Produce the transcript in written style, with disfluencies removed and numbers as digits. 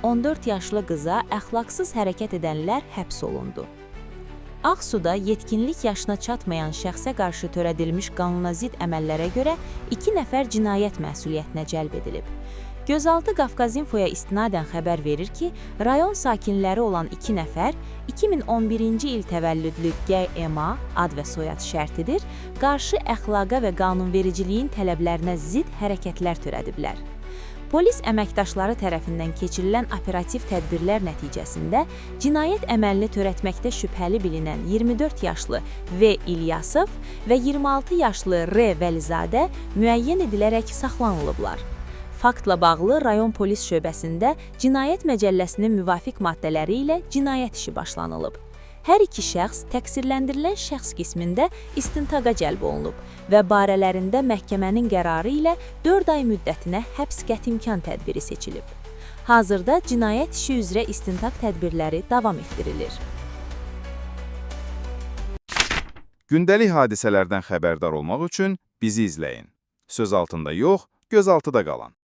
14 yaşlı qıza əxlaqsız hərəkət edənlər həbs olundu. Ağsuda yetkinlik yaşına çatmayan şəxsə qarşı törədilmiş qanunazid əməllərə görə 2 nəfər cinayət məsuliyyətinə cəlb edilib. Gözaltı Qafqazinfoya istinadən xəbər verir ki, rayon sakinləri olan 2 nəfər 2011-ci il təvəllüdlü G.M.A. ad və soyad şərtidir, qarşı əxlaqa və qanunvericiliyin tələblərinə zid hərəkətlər törədiblər. Polis əməkdaşları tərəfindən keçirilən operativ tədbirlər nəticəsində cinayət əməlini törətməkdə şübhəli bilinən 24 yaşlı V. İlyasov və 26 yaşlı R. Vəlizadə müəyyən edilərək saxlanılıblar. Faktla bağlı rayon polis şöbəsində Cinayət Məcəlləsinin müvafiq maddələri ilə cinayət işi başlanılıb. Hər iki şəxs təqsirləndirilən şəxs qismində istintaqa cəlb olunub və barələrində məhkəmənin qərarı ilə 4 ay müddətinə həbs qətimkan tədbiri seçilib. Hazırda cinayət işi üzrə istintaq tədbirləri davam etdirilir. Gündəlik hadisələrdən xəbərdar olmaq üçün bizi izləyin. Söz altında yox, göz altıda qalın.